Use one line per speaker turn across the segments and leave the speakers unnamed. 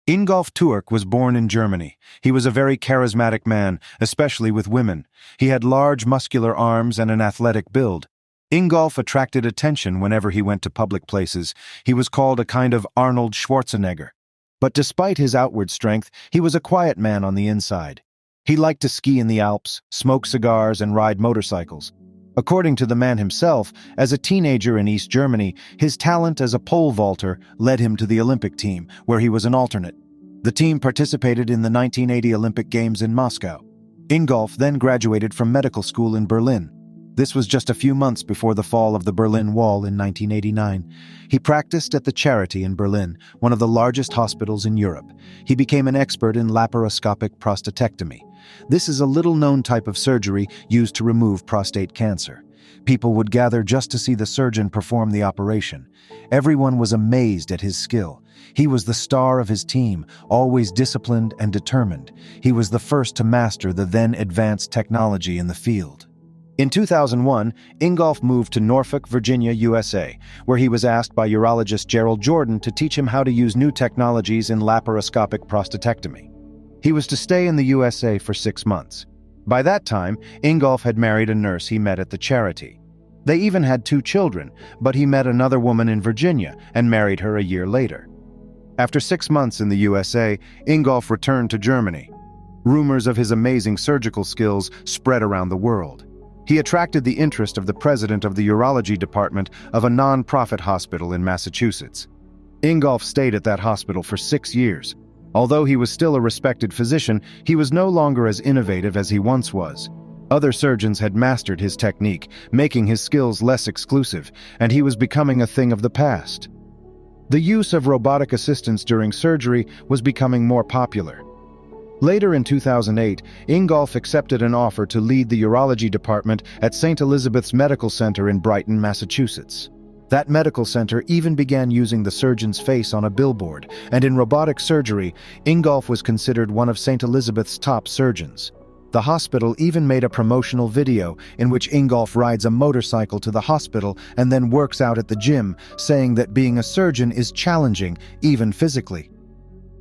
Ingolf Tuerk was born in Germany. He was a very charismatic man, especially with women. He had large muscular arms and an athletic build. Ingolf attracted attention whenever he went to public places. He was called a kind of Arnold Schwarzenegger. But despite his outward strength, he was a quiet man on the inside. He liked to ski in the Alps, smoke cigars, and ride motorcycles. According to the man himself, as a teenager in East Germany, his talent as a pole vaulter led him to the Olympic team, where he was an alternate. The team participated in the 1980 Olympic Games in Moscow. Ingolf then graduated from medical school in Berlin. This was just a few months before the fall of the Berlin Wall in 1989. He practiced at the Charity in Berlin, one of the largest hospitals in Europe. He became an expert in laparoscopic prostatectomy. This is a little-known type of surgery used to remove prostate cancer. People would gather just to see the surgeon perform the operation. Everyone was amazed at his skill. He was the star of his team, always disciplined and determined. He was the first to master the then advanced technology in the field. In 2001, Ingolf moved to Norfolk, Virginia, USA, where he was asked by urologist Gerald Jordan to teach him how to use new technologies in laparoscopic prostatectomy. He was to stay in the USA for 6 months. By that time, Ingolf had married a nurse he met at the Charity. They even had 2 children, but he met another woman in Virginia and married her a year later. After 6 months in the USA, Ingolf returned to Germany. Rumors of his amazing surgical skills spread around the world. He attracted the interest of the president of the urology department of a non-profit hospital in Massachusetts. Ingolf stayed at that hospital for 6 years. Although he was still a respected physician, he was no longer as innovative as he once was. Other surgeons had mastered his technique, making his skills less exclusive, and he was becoming a thing of the past. The use of robotic assistance during surgery was becoming more popular. Later in 2008, Ingolf accepted an offer to lead the urology department at St. Elizabeth's Medical Center in Brighton, Massachusetts. That medical center even began using the surgeon's face on a billboard, and in robotic surgery, Ingolf was considered one of St. Elizabeth's top surgeons. The hospital even made a promotional video in which Ingolf rides a motorcycle to the hospital and then works out at the gym, saying that being a surgeon is challenging, even physically.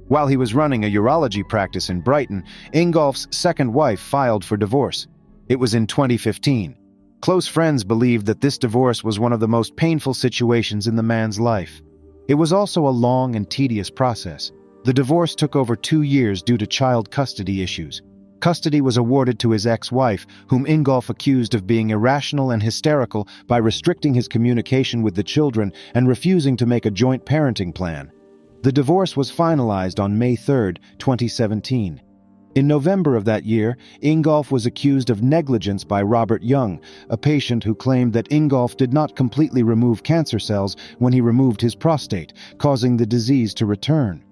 While he was running a urology practice in Brighton, Ingolf's second wife filed for divorce. It was in 2015. Close friends believed that this divorce was one of the most painful situations in the man's life. It was also a long and tedious process. The divorce took over 2 years due to child custody issues. Custody was awarded to his ex-wife, whom Ingolf accused of being irrational and hysterical by restricting his communication with the children and refusing to make a joint parenting plan. The divorce was finalized on May 3, 2017. In November of that year, Ingolf was accused of negligence by Robert Young, a patient who claimed that Ingolf did not completely remove cancer cells when he removed his prostate, causing the disease to return.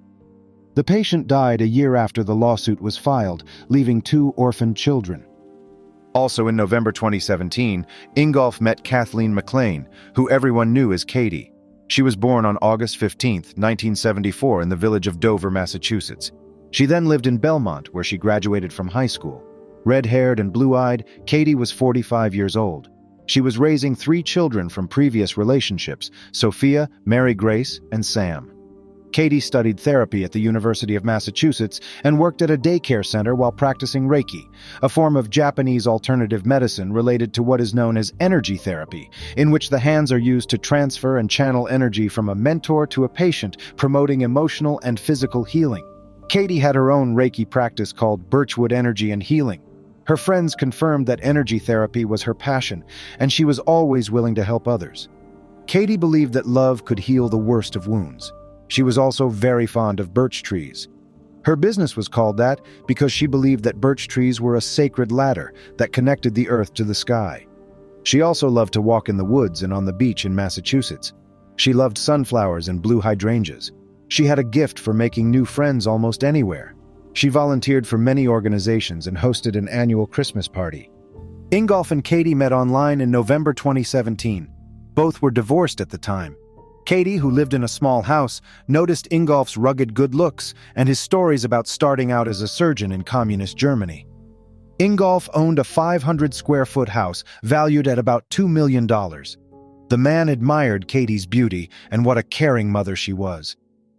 The patient died a year after the lawsuit was filed, leaving 2 orphaned children. Also in November 2017, Ingolf met Kathleen McLean, who everyone knew as Katie. She was born on August 15, 1974 in the village of Dover, Massachusetts. She then lived in Belmont, where she graduated from high school. Red-haired and blue-eyed, Katie was 45 years old. She was raising 3 children from previous relationships, Sophia, Mary Grace, and Sam. Katie studied therapy at the University of Massachusetts and worked at a daycare center while practicing Reiki, a form of Japanese alternative medicine related to what is known as energy therapy, in which the hands are used to transfer and channel energy from a mentor to a patient, promoting emotional and physical healing. Katie had her own Reiki practice called Birchwood Energy and Healing. Her friends confirmed that energy therapy was her passion, and she was always willing to help others. Katie believed that love could heal the worst of wounds. She was also very fond of birch trees. Her business was called that because she believed that birch trees were a sacred ladder that connected the earth to the sky. She also loved to walk in the woods and on the beach in Massachusetts. She loved sunflowers and blue hydrangeas. She had a gift for making new friends almost anywhere. She volunteered for many organizations and hosted an annual Christmas party. Ingolf and Katie met online in November 2017. Both were divorced at the time. Katie, who lived in a small house, noticed Ingolf's rugged good looks and his stories about starting out as a surgeon in communist Germany. Ingolf owned a 500-square-foot house valued at about $2 million. The man admired Katie's beauty and what a caring mother she was.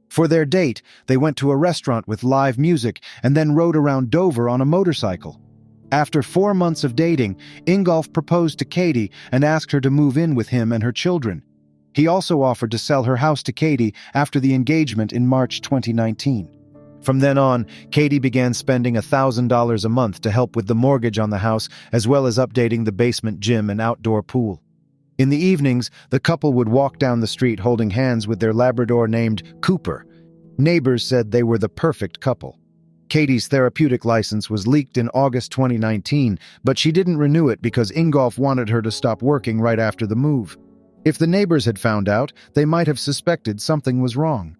For their date, they went to a restaurant with live music and then rode around Dover on a motorcycle. After 4 months of dating, Ingolf proposed to Katie and asked her to move in with him and her children. He also offered to sell her house to Katie after the engagement in March 2019. From then on, Katie began spending $1,000 a month to help with the mortgage on the house, as well as updating the basement gym and outdoor pool. In the evenings, the couple would walk down the street holding hands with their Labrador named Cooper. Neighbors said they were the perfect couple. Katie's therapeutic license was leaked in August 2019, but she didn't renew it because Ingolf wanted her to stop working right after the move. If the neighbors had found out, they might have suspected something was wrong.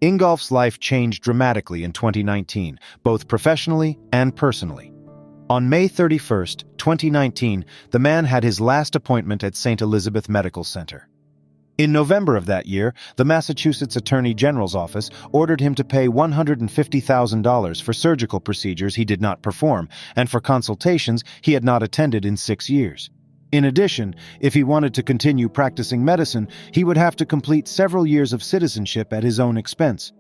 Ingolf's life changed dramatically in 2019, both professionally and personally. On May 31, 2019, the man had his last appointment at St. Elizabeth Medical Center. In November of that year, the Massachusetts Attorney General's office ordered him to pay $150,000 for surgical procedures he did not perform and for consultations he had not attended in 6 years. In addition, if he wanted to continue practicing medicine, he would have to complete several years of citizenship at his own expense.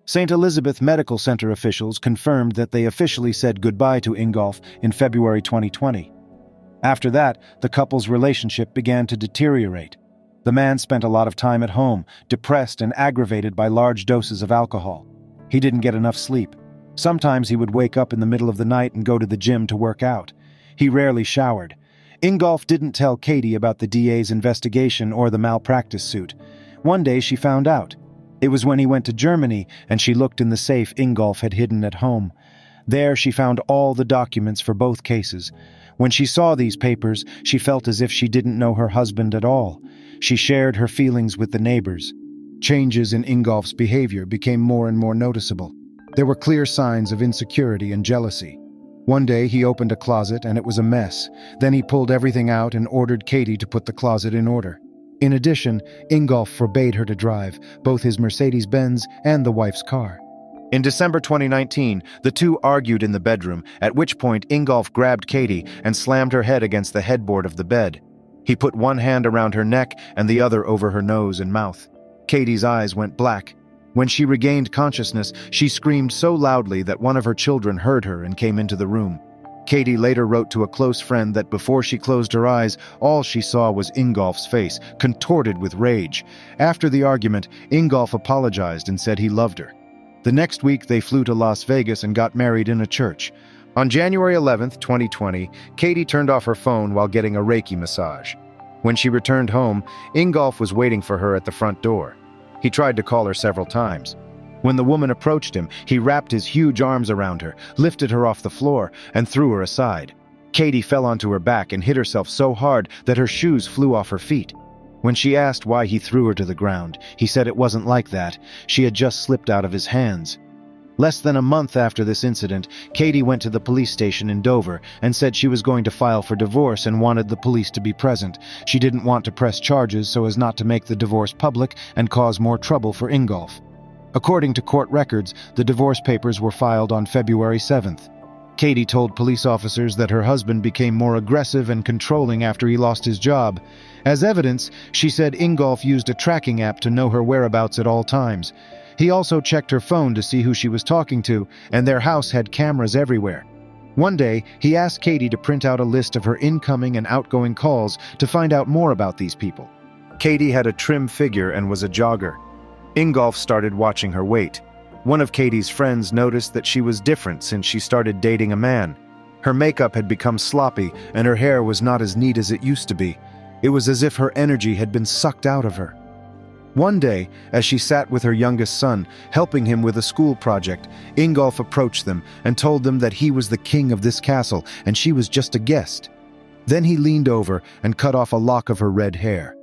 St. Elizabeth Medical Center officials confirmed that they officially said goodbye to Ingolf in February 2020. After that, the couple's relationship began to deteriorate. The man spent a lot of time at home, depressed and aggravated by large doses of alcohol. He didn't get enough sleep. Sometimes he would wake up in the middle of the night and go to the gym to work out. He rarely showered. Ingolf didn't tell Katie about the DA's investigation or the malpractice suit. One day she found out. It was when he went to Germany and she looked in the safe Ingolf had hidden at home. There she found all the documents for both cases. When she saw these papers, she felt as if she didn't know her husband at all. She shared her feelings with the neighbors. Changes in Ingolf's behavior became more and more noticeable. There were clear signs of insecurity and jealousy. One day he opened a closet and it was a mess. Then he pulled everything out and ordered Katie to put the closet in order. In addition, Ingolf forbade her to drive, both his Mercedes-Benz and the wife's car. In December 2019, the two argued in the bedroom, at which point Ingolf grabbed Katie and slammed her head against the headboard of the bed. He put one hand around her neck and the other over her nose and mouth. Katie's eyes went black. When she regained consciousness, she screamed so loudly that one of her children heard her and came into the room. Katie later wrote to a close friend that before she closed her eyes, all she saw was Ingolf's face, contorted with rage. After the argument, Ingolf apologized and said he loved her. The next week, they flew to Las Vegas and got married in a church. On January 11, 2020, Katie turned off her phone while getting a Reiki massage. When she returned home, Ingolf was waiting for her at the front door. He tried to call her several times. When the woman approached him, he wrapped his huge arms around her, lifted her off the floor, and threw her aside. Katie fell onto her back and hit herself so hard that her shoes flew off her feet. When she asked why he threw her to the ground, he said it wasn't like that. She had just slipped out of his hands. Less than a month after this incident, Katie went to the police station in Dover and said she was going to file for divorce and wanted the police to be present. She didn't want to press charges so as not to make the divorce public and cause more trouble for Ingolf. According to court records, the divorce papers were filed on February 7th. Katie told police officers that her husband became more aggressive and controlling after he lost his job. As evidence, she said Ingolf used a tracking app to know her whereabouts at all times. He also checked her phone to see who she was talking to, and their house had cameras everywhere. One day, he asked Katie to print out a list of her incoming and outgoing calls to find out more about these people. Katie had a trim figure and was a jogger. Ingolf started watching her weight. One of Katie's friends noticed that she was different since she started dating a man. Her makeup had become sloppy, and her hair was not as neat as it used to be. It was as if her energy had been sucked out of her. One day, as she sat with her youngest son, helping him with a school project, Ingolf approached them and told them that he was the king of this castle and she was just a guest. Then he leaned over and cut off a lock of her red hair.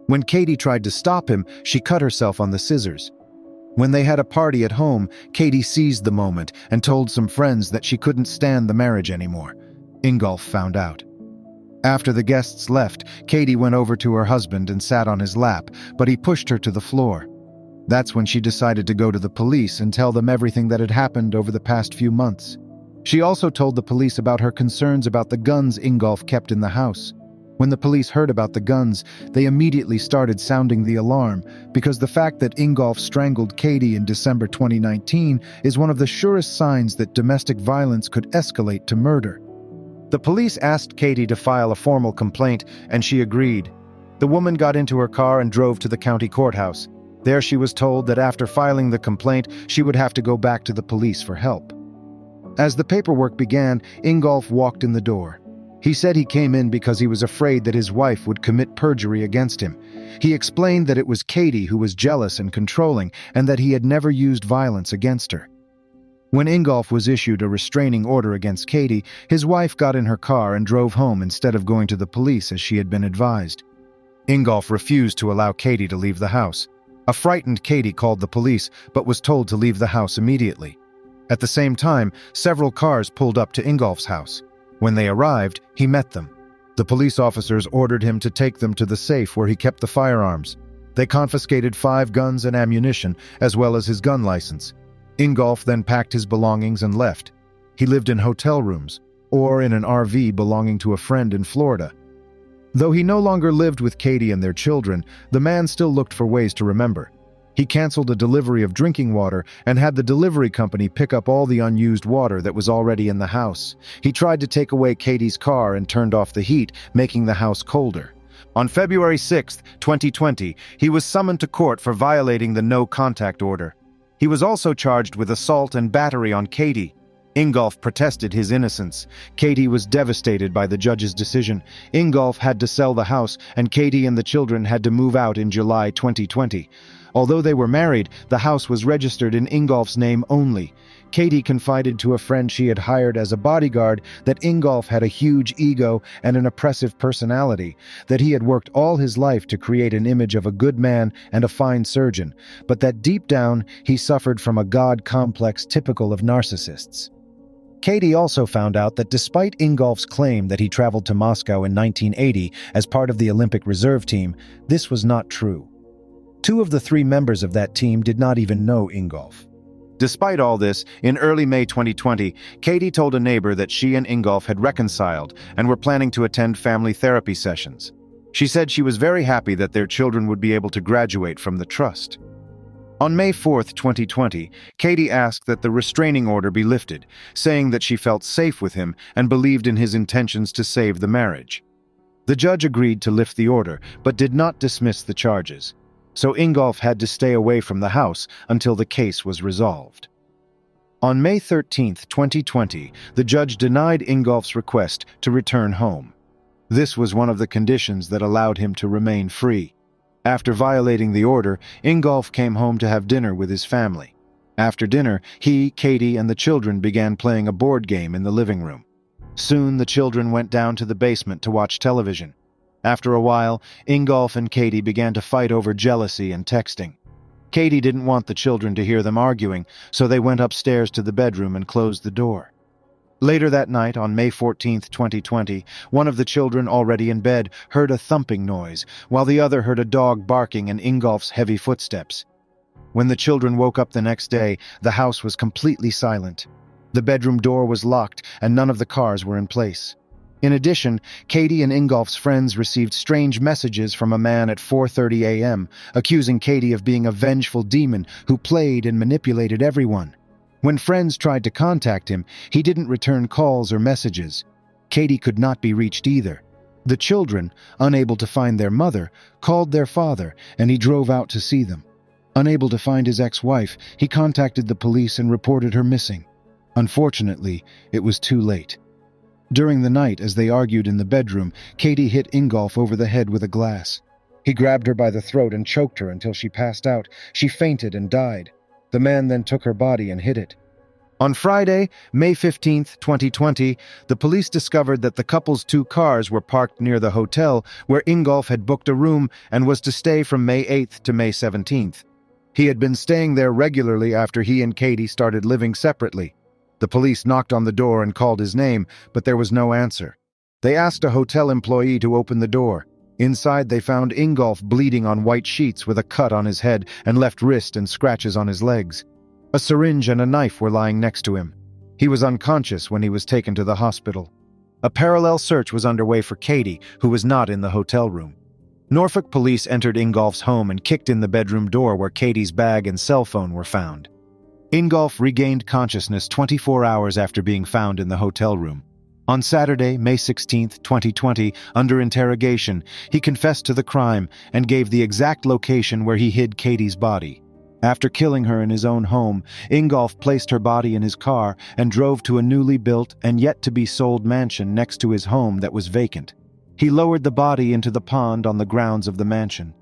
When Katie tried to stop him, she cut herself on the scissors. When they had a party at home, Katie seized the moment and told some friends that she couldn't stand the marriage anymore. Ingolf found out. After the guests left, Katie went over to her husband and sat on his lap, but he pushed her to the floor. That's when she decided to go to the police and tell them everything that had happened over the past few months. She also told the police about her concerns about the guns Ingolf kept in the house. When the police heard about the guns, they immediately started sounding the alarm, because the fact that Ingolf strangled Katie in December 2019 is one of the surest signs that domestic violence could escalate to murder. The police asked Katie to file a formal complaint, and she agreed. The woman got into her car and drove to the county courthouse. There she was told that after filing the complaint, she would have to go back to the police for help. As the paperwork began, Ingolf walked in the door. He said he came in because he was afraid that his wife would commit perjury against him. He explained that it was Katie who was jealous and controlling, and that he had never used violence against her. When Ingolf was issued a restraining order against Katie, his wife got in her car and drove home instead of going to the police as she had been advised. Ingolf refused to allow Katie to leave the house. A frightened Katie called the police, but was told to leave the house immediately. At the same time, several cars pulled up to Ingolf's house. When they arrived, he met them. The police officers ordered him to take them to the safe where he kept the firearms. They confiscated 5 guns and ammunition, as well as his gun license. Ingolf then packed his belongings and left. He lived in hotel rooms, or in an RV belonging to a friend in Florida. Though he no longer lived with Katie and their children, the man still looked for ways to remember. He canceled a delivery of drinking water and had the delivery company pick up all the unused water that was already in the house. He tried to take away Katie's car and turned off the heat, making the house colder. On February 6, 2020, he was summoned to court for violating the no-contact order. He was also charged with assault and battery on Katie. Ingolf protested his innocence. Katie was devastated by the judge's decision. Ingolf had to sell the house, and Katie and the children had to move out in July 2020. Although they were married, the house was registered in Ingolf's name only. Katie confided to a friend she had hired as a bodyguard that Ingolf had a huge ego and an oppressive personality, that he had worked all his life to create an image of a good man and a fine surgeon, but that deep down he suffered from a god complex typical of narcissists. Katie also found out that despite Ingolf's claim that he traveled to Moscow in 1980 as part of the Olympic reserve team, this was not true. 2 of the 3 members of that team did not even know Ingolf. Despite all this, in early May 2020, Katie told a neighbor that she and Ingolf had reconciled and were planning to attend family therapy sessions. She said she was very happy that their children would be able to graduate from the trust. On May 4, 2020, Katie asked that the restraining order be lifted, saying that she felt safe with him and believed in his intentions to save the marriage. The judge agreed to lift the order, but did not dismiss the charges. So Ingolf had to stay away from the house until the case was resolved. On May 13, 2020, the judge denied Ingolf's request to return home. This was one of the conditions that allowed him to remain free. After violating the order, Ingolf came home to have dinner with his family. After dinner, he, Katie, and the children began playing a board game in the living room. Soon the children went down to the basement to watch television. After a while, Ingolf and Katie began to fight over jealousy and texting. Katie didn't want the children to hear them arguing, so they went upstairs to the bedroom and closed the door. Later that night, on May 14, 2020, one of the children, already in bed, heard a thumping noise, while the other heard a dog barking and Ingolf's heavy footsteps. When the children woke up the next day, the house was completely silent. The bedroom door was locked, and none of the cars were in place. In addition, Katie and Ingolf's friends received strange messages from a man at 4:30 a.m., accusing Katie of being a vengeful demon who played and manipulated everyone. When friends tried to contact him, he didn't return calls or messages. Katie could not be reached either. The children, unable to find their mother, called their father, and he drove out to see them. Unable to find his ex-wife, he contacted the police and reported her missing. Unfortunately, it was too late. During the night, as they argued in the bedroom, Katie hit Ingolf over the head with a glass. He grabbed her by the throat and choked her until she passed out. She fainted and died. The man then took her body and hid it. On Friday, May 15, 2020, the police discovered that the couple's 2 cars were parked near the hotel where Ingolf had booked a room and was to stay from May 8th to May 17th. He had been staying there regularly after he and Katie started living separately. The police knocked on the door and called his name, but there was no answer. They asked a hotel employee to open the door. Inside, they found Ingolf bleeding on white sheets with a cut on his head and left wrist and scratches on his legs. A syringe and a knife were lying next to him. He was unconscious when he was taken to the hospital. A parallel search was underway for Katie, who was not in the hotel room. Norfolk police entered Ingolf's home and kicked in the bedroom door where Katie's bag and cell phone were found. Ingolf regained consciousness 24 hours after being found in the hotel room. On Saturday, May 16, 2020, under interrogation, he confessed to the crime and gave the exact location where he hid Katie's body. After killing her in his own home, Ingolf placed her body in his car and drove to a newly built and yet-to-be-sold mansion next to his home that was vacant. He lowered the body into the pond on the grounds of the mansion.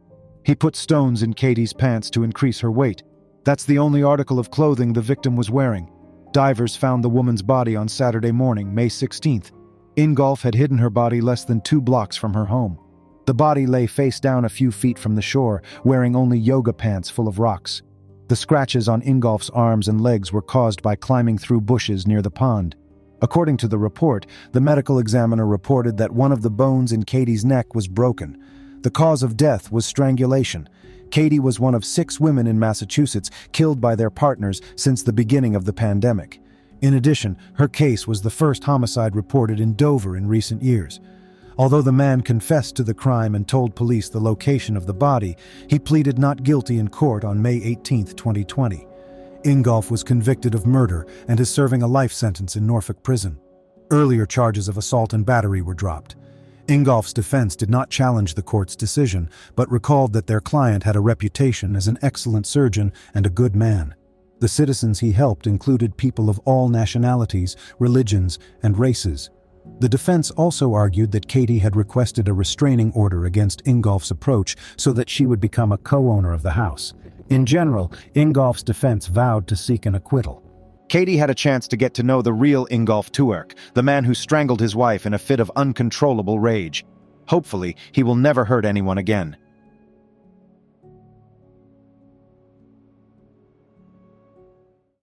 He put stones in Katie's pants to increase her weight. That's the only article of clothing the victim was wearing. Divers found the woman's body on Saturday morning, May 16th. Ingolf had hidden her body less than 2 blocks from her home. The body lay face down a few feet from the shore, wearing only yoga pants full of rocks. The scratches on Ingolf's arms and legs were caused by climbing through bushes near the pond. According to the report, the medical examiner reported that one of the bones in Katie's neck was broken. The cause of death was strangulation. Katie was one of 6 women in Massachusetts killed by their partners since the beginning of the pandemic. In addition, her case was the first homicide reported in Dover in recent years. Although the man confessed to the crime and told police the location of the body, he pleaded not guilty in court on May 18, 2020. Ingolf was convicted of murder and is serving a life sentence in Norfolk prison. Earlier charges of assault and battery were dropped. Ingolf's defense did not challenge the court's decision, but recalled that their client had a reputation as an excellent surgeon and a good man. The citizens he helped included people of all nationalities, religions, and races. The defense also argued that Katie had requested a restraining order against Ingolf's approach so that she would become a co-owner of the house. In general, Ingolf's defense vowed to seek an acquittal. Katie had a chance to get to know the real Ingolf Tuerk, the man who strangled his wife in a fit of uncontrollable rage. Hopefully, he will never hurt anyone again.